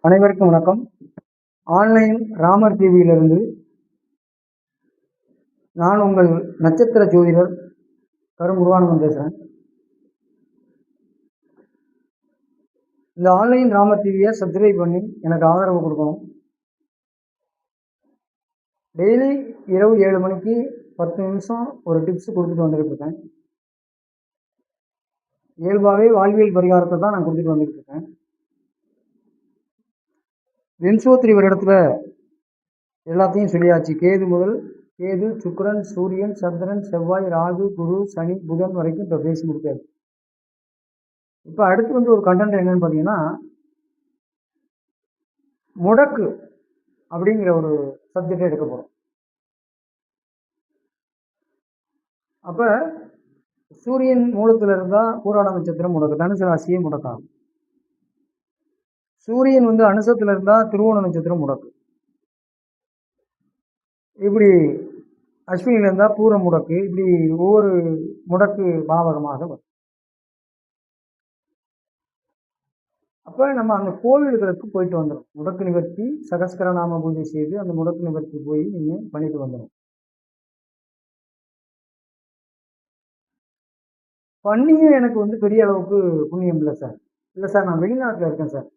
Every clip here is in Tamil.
அனைவருக்கும் வணக்கம். ஆன்லைன் ராமர் டிவியிலிருந்து நான் உங்கள் நட்சத்திர ஜோதிடர் கருமுருகானந்தம் பேசுகிறேன். இந்த ஆன்லைன் ராமர் டிவியை சப்ஸ்கிரைப் பண்ணி எனக்கு ஆதரவு கொடுக்கணும். டெய்லி இரவு 7 மணிக்கு 10 நிமிஷம் ஒரு டிப்ஸ் கொடுத்துட்டு வந்துட்டு இருக்கேன். இயல்பாகவே வாழ்வியல் பரிகாரத்தை தான் நான் கொடுத்துட்டு வந்துட்டு இருக்கேன். விம்சோத்திரி வருடத்துல எல்லாத்தையும் சொல்லியாச்சு. கேது, சுக்கிரன், சூரியன், சந்திரன், செவ்வாய், ராகு, குரு, சனி, புதன் வரைக்கும் இப்போ பேசி முடிக்காது. இப்போ அடுத்து ஒரு கண்டென்ட் என்னன்னு பார்த்தீங்கன்னா, முடக்கு அப்படிங்கிற ஒரு சப்ஜெக்டை எடுக்க போகிறோம். அப்போ சூரியன் மூலத்தில் இருந்தால் பூராட நட்சத்திரம் முடக்கு, தனுசு ராசியே முடக்காகும். சூரியன் அனுசத்தில் இருந்தால் திருவோண நட்சத்திரம் முடக்கு. இப்படி அஸ்வினியில் இருந்தால் பூர முடக்கு. இப்படி ஒவ்வொரு முடக்கு பாவகமாக வரும். அப்போ நம்ம அந்த கோவில்களுக்கு போயிட்டு வந்துடும். முடக்கு நிவர்த்தி சகஸ்கரநாம பூஜை செய்து அந்த முடக்கு நிவர்த்தி போய் நீங்கள் பண்ணிட்டு வந்துடும். பண்ணியே எனக்கு பெரிய அளவுக்கு புண்ணியம் இல்லை சார். இல்லை சார், நான் வெளிநாட்டில் இருக்கேன் சார்,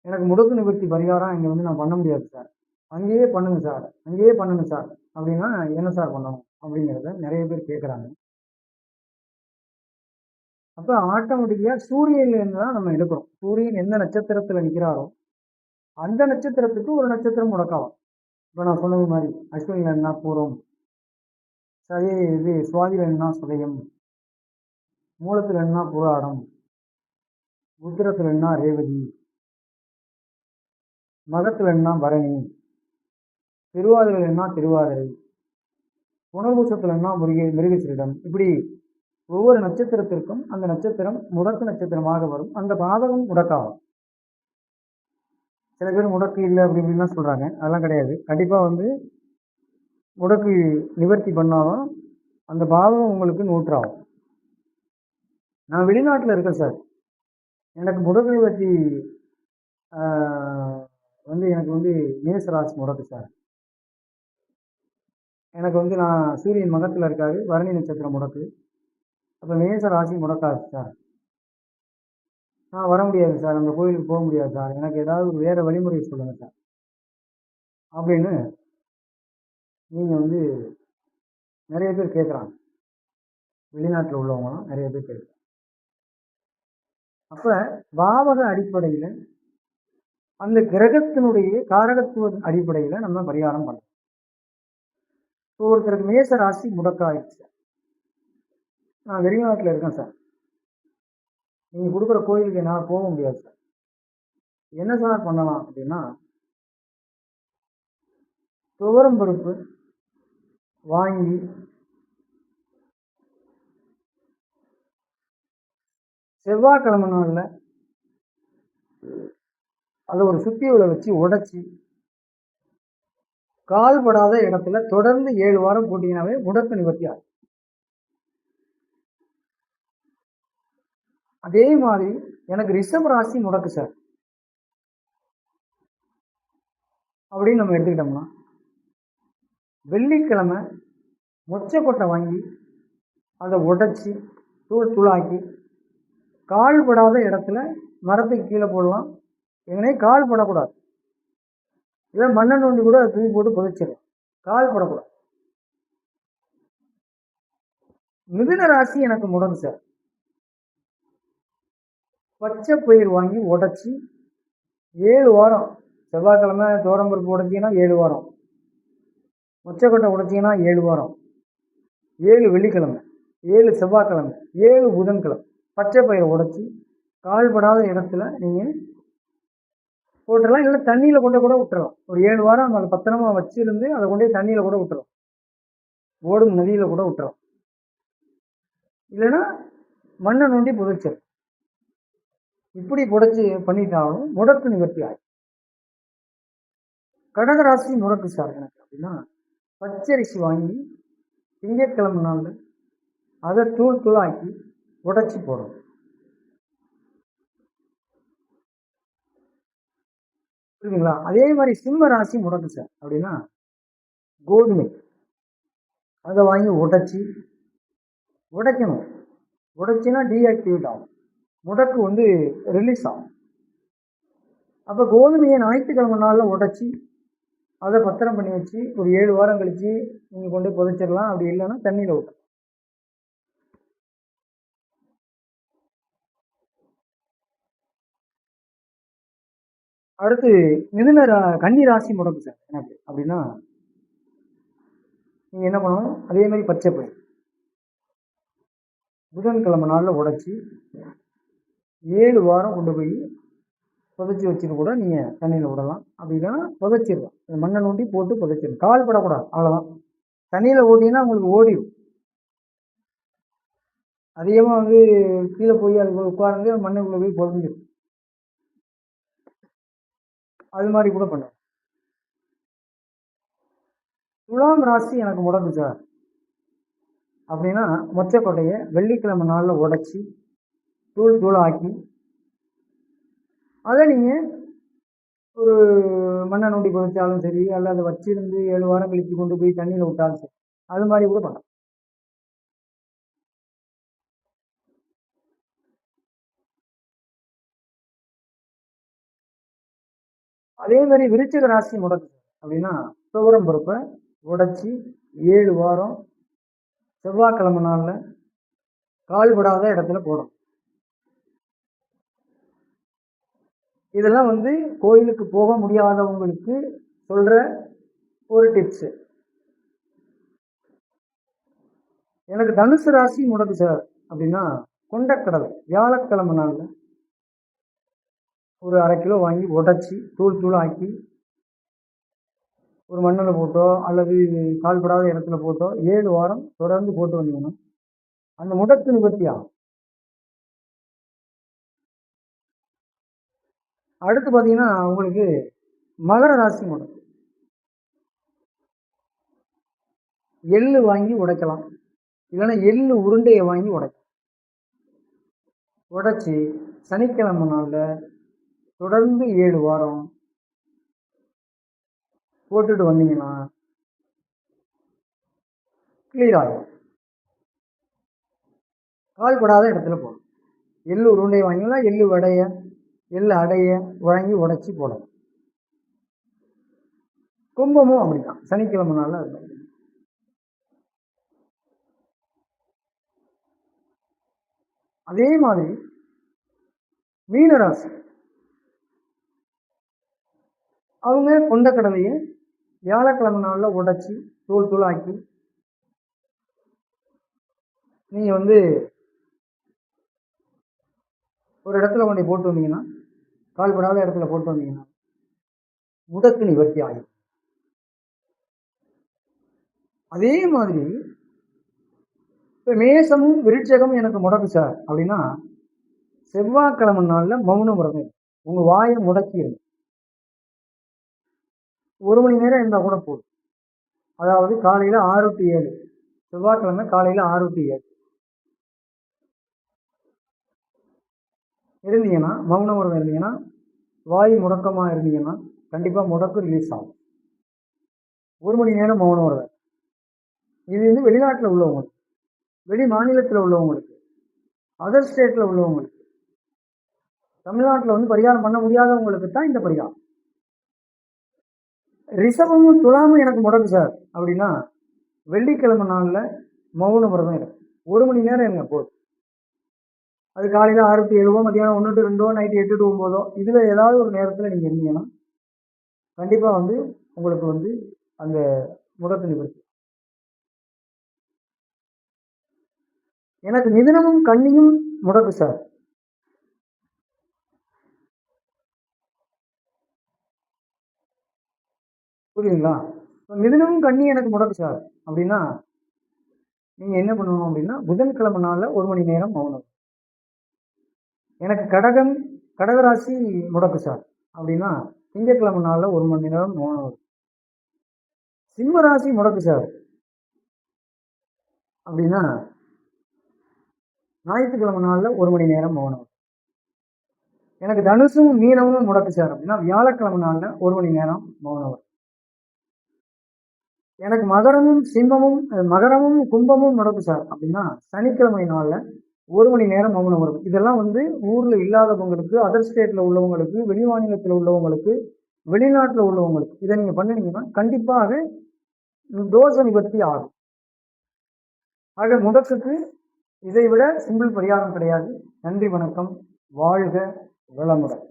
எனக்கு முடக்கு நிவர்த்தி பரிகாரம் இங்கே நான் பண்ண முடியாது சார், அங்கேயே பண்ணுங்க சார், அங்கேயே பண்ணுங்க சார் அப்படின்னா என்ன சார் பண்ணணும் அப்படிங்கிறத நிறைய பேர் கேட்குறாங்க. அப்போ ஆட்டோமேட்டிக்காக சூரியன்லேருந்து தான் நம்ம எடுக்கிறோம். சூரியன் எந்த நட்சத்திரத்தில் நிற்கிறாரோ அந்த நட்சத்திரத்துக்கு ஒரு நட்சத்திரம் முடக்காகும். இப்போ நான் சொன்னது மாதிரி அஸ்வினியில் என்ன பூரம், சுவாதியில் என்ன சுதயம், மூலத்தில் என்ன புராடம், உத்திரத்தில் என்ன ரேவதி, மகத்தில் என்ன பரணி, திருவாதிரையில் என்ன திருவாதிரை, புனர்பூசத்தில் என்ன மிருகசீரிடம். இப்படி ஒவ்வொரு நட்சத்திரத்திற்கும் அந்த நட்சத்திரம் முடக்கு நட்சத்திரமாக வரும். அந்த பாதகம் முடக்காகும். சில பேர் முடக்கு இல்லை அப்படி இப்படின்லாம் சொல்கிறாங்க. அதெல்லாம் கிடையாது. கண்டிப்பாக முடக்கு நிவர்த்தி பண்ணாலும் அந்த பாவகம் உங்களுக்கு நூற்றாகும். நான் வெளிநாட்டில் இருக்கேன் சார், எனக்கு முடக்கு நிவர்த்தி எனக்கு மேசராசி முடக்கு சார். எனக்கு நான் சூரியன் மகத்தில் இருக்காரு, பரணி நட்சத்திரம் முடக்கு. அப்போ மேச ராசி முடக்காது சார், நான் வர முடியாது சார், அந்த கோயிலுக்கு போக முடியாது சார், எனக்கு ஏதாவது வேறு வழிமுறை சொல்லுங்கள் சார் அப்படின்னு நீங்கள் நிறைய பேர் கேட்குறாங்க. வெளிநாட்டில் உள்ளவங்களாம் நிறைய பேர் கேட்குறாங்க. அப்போ பாவக அடிப்படையில் அந்த கிரகத்தினுடைய காரகத்துவ அடிப்படையில் நம்ம பரிகாரம் பண்ணலாம். இப்போ ஒருத்தருக்கு மேச ராசி முடக்காயிடுச்சு சார், நான் வெளிநாட்டில் இருக்கேன் சார், நீங்கள் கொடுக்குற கோயிலுக்கு என்னால் போக முடியாது சார், என்ன சார் பண்ணலாம் அப்படின்னா, துவரம் பருப்பு வாங்கி செவ்வாய்க்கிழமை நாளில் அதை ஒரு சுத்தியோட வச்சு உடைச்சி கால்படாத இடத்துல தொடர்ந்து 7 வாரம் போட்டீங்கன்னாவே முடக்கு நிவர்த்தி ஆகும். அதே மாதிரி எனக்கு ரிஷப ராசி முடக்கு சார் அப்படின்னு நம்ம எடுத்துக்கிட்டோம்னா, வெள்ளிக்கிழமை மொச்சக்கொட்டை வாங்கி அதை உடைச்சி தூளாக்கி கால்படாத இடத்துல மரத்துக்கு கீழே போடலாம். எங்கனே கால் படக்கூடாது, இல்லை மண்ணை நோண்டி கூட அதை தூக்கி போட்டு புதைச்சிடலாம், கால் படக்கூடாது. மிதுன ராசி எனக்கு முடக்கு சார், பச்சை பயிர் வாங்கி உடைச்சி 7 வாரம், செவ்வாய்க்கிழமை தோரம்பருப்பு உடைச்சிங்கன்னா 7 வாரம், மொச்சக்கொட்டை உடைச்சிங்கன்னா 7 வாரம், 7 வெள்ளிக்கிழமை, 7 செவ்வாய்க்கிழமை, 7 புதன்கிழமை பச்சை பயிர் உடைச்சி கால்படாத இடத்துல நீங்கள் போட்டுடலாம். இல்லை தண்ணியில் கொண்டு கூட விட்டுறலாம். ஒரு 7 வாரம் அதை பத்திரமா வச்சிருந்து அதை கொண்டு தண்ணியில் கூட விட்டுறலாம், ஓடும் நதியில் கூட விட்டுறலாம், இல்லைன்னா மண்ணை நோண்டி புதைச்சிடும். இப்படி புடைச்சி பண்ணிட்டாலும் முடக்கு நிவர்த்தி ஆகும். கடகராசி முடக்கு சார் எனக்கு அப்படின்னா, பச்சரிசி வாங்கி திங்கட்கிழமை நாளில் அதை தூளாக்கி உடைச்சி போடணும். புரியுதுங்களா? அதே மாதிரி சிம்ம ராசி முடக்கு சார் அப்படின்னா கோதுமை அதை வாங்கி உடைக்கணும். உடைச்சினா டீஆக்டிவேட் ஆகும். முடக்கு வந்து ரிலீஸ் ஆகும். அப்போ கோதுமையை ஞாயிற்றுக்கிழமை நாளில் உடைச்சி அதை பத்திரம் பண்ணி வச்சு ஒரு 7 வாரம் கழிச்சு நீங்கள் கொண்டு புதைச்சிடலாம். அப்படி இல்லைன்னா தண்ணியில் விட்டு. அடுத்து கன்னி ராசி முடக்கு சார் எனக்கு அப்படின்னா நீங்கள் என்ன பண்ணணும், அதே மாதிரி பச்சை பயிர் புதன்கிழமை நாளில் உடைச்சி 7 வாரம் கொண்டு போய் புதைச்சி வச்சுட்டு கூட நீங்கள் தண்ணியில் விடலாம். அப்படி இல்லைன்னா புதைச்சிடலாம். மண்ணை நோண்டி போட்டு புதைச்சிடலாம். கால் படக்கூடாது, அவ்வளோதான். தண்ணியில் ஓட்டிங்கன்னா உங்களுக்கு ஓடிடும். அதிகமாக வந்து கீழே போய் அது உட்கார்ந்து மண்ணுக்குள்ளே போய் புதைஞ்சிடும். அது மாதிரி கூட பண்ணலாம். துலாம் ராசி எனக்கு முடக்கு சார் அப்படின்னா மொச்சக்கொட்டையை வெள்ளிக்கிழமை நாளில் உடைச்சி தூளாக்கி அதை நீங்கள் ஒரு மண்ணை நோண்டி புதைச்சாலும் சரி, அல்லது வச்சிருந்து 7 வாரம் கழித்து கொண்டு போய் தண்ணியில் விட்டாலும் சரி, அது மாதிரி கூட பண்ணலாம். அதே மாதிரி விருச்சிக ராசி முடக்கு அப்படின்னா துவரம் பருப்பை உடைச்சி 7 வாரம் செவ்வாய்க்கிழமை நாளில் கால்படாத இடத்துல போடணும். இதெல்லாம் வந்து கோயிலுக்கு போக முடியாதவங்களுக்கு சொல்ற ஒரு டிப்ஸ். எனக்கு தனுசு ராசி முடக்கு சார் அப்படின்னா கொண்டக்கடலை வியாழக்கிழமை நாளில் ஒரு 1/2 கிலோ வாங்கி உடைச்சி தூளாக்கி ஒரு மண்ணில் போட்டோ அல்லது கால்படாத இடத்துல போட்டோ 7 வாரம் தொடர்ந்து போட்டு வந்தீங்கன்னா அந்த முடக்கு நிவர்த்தி ஆகும். அடுத்து பார்த்தீங்கன்னா உங்களுக்கு மகர ராசி முடக்கு எள்ளு வாங்கி உடைக்கலாம், இல்லைன்னா எள்ளு உருண்டையை வாங்கி உடைச்சி சனிக்கிழமை நாளில் தொடர்ந்து 7 வாரம் போட்டுட்டு வந்தீங்கன்னா கிளியர் ஆகும். கால்படாத இடத்துல போடணும். எள்ளு உருண்டையை வாங்கிக்கலாம், எள்ளு அடைய வாங்கி உடைச்சி போடணும். கும்பமும் அப்படிதான், சனிக்கிழமை நாளில் இருக்கும். அதே மாதிரி மீனராசி அவங்க கொண்டக்கடலையை வியாழக்கிழமை நாளில் உடைச்சி தூளாக்கி நீங்கள் வந்து ஒரு இடத்துல கொண்டு போட்டு வந்தீங்கன்னா, கால்படாத இடத்துல போட்டு வந்தீங்கன்னா முடக்கு நிவர்த்தி ஆகும். அதே மாதிரி இப்போ மேசமும் விருட்சகமும் எனக்கு முடக்கு சார் அப்படின்னா செவ்வாய்க்கிழமை நாளில் மௌனம் விரதம். உங்கள் வாயை முடக்கிடுங்க. 1 மணி நேரம் இருந்தால் கூட போதும். அதாவது காலையில் 6 to 7, செவ்வாய்க்கிழமை காலையில் 6 to 7 இருந்தீங்கன்னா, மௌன விரதம் இருந்தீங்கன்னா, வாய் முடக்கமாக இருந்தீங்கன்னா கண்டிப்பாக முடக்கு ரிலீஸ் ஆகும். 1 மணி நேரம் மௌன விரதம். இது வந்து வெளிநாட்டில் உள்ளவங்களுக்கு, வெளி மாநிலத்தில் உள்ளவங்களுக்கு, அதர் ஸ்டேட்டில் உள்ளவங்களுக்கு, தமிழ்நாட்டில் வந்து பரிகாரம் பண்ண முடியாதவங்களுக்கு தான் இந்த பரிகாரம். ரிஷபமும் துலாமும் எனக்கு முடக்கு சார் அப்படின்னா வெள்ளிக்கிழமை நாளில் மௌன விரதம் இருக்கும். 1 மணி நேரம் இருங்க போதும். அது காலையில் 6 to 7, மதியானம் 1 to 2, நைட்டு 8 to 9, இதில் ஏதாவது ஒரு நேரத்தில் நீங்கள் இருந்தீங்கன்னா கண்டிப்பாக வந்து உங்களுக்கு வந்து அந்த முடக்கு நிவர்த்தி. எனக்கு மிதுனமும் கன்னியும் முடக்கு சார். புரியுதுங்களா? மிதுனமும் கன்னி எனக்கு முடக்கு சார் அப்படின்னா நீங்கள் என்ன பண்ணணும் அப்படின்னா புதன்கிழமை நாளில் 1 மணி நேரம் மௌனம். எனக்கு கடகராசி முடக்கு சார் அப்படின்னா திங்கட்கிழமை நாளில் 1 மணி நேரம் மௌனம். சிம்ம ராசி முடக்கு சார் அப்படின்னா ஞாயிற்றுக்கிழமை நாளில் 1 மணி நேரம் மௌனம். எனக்கு தனுசும் மீனமும் முடக்கு சார் அப்படின்னா வியாழக்கிழமை நாளில் 1 மணி நேரம் மௌன விரதம். எனக்கு மகரமும் கும்பமும் முடக்கு சார் அப்படின்னா சனிக்கிழமை நாளில் 1 மணி நேரம் மௌன விரதம். இதெல்லாம் ஊர்ல இல்லாதவங்களுக்கு, அதர் ஸ்டேட்ல உள்ளவங்களுக்கு, வெளி மாநிலத்தில் உள்ளவங்களுக்கு, வெளிநாட்டில் உள்ளவங்களுக்கு இதை நீங்க பண்ணினீங்கன்னா கண்டிப்பாக தோஷ நிவர்த்தி ஆகும். ஆக முடக்குக்கு இதை விட சிம்பிள் பரிகாரம் கிடையாது. நன்றி, வணக்கம், வாழ்க வளமுடன்.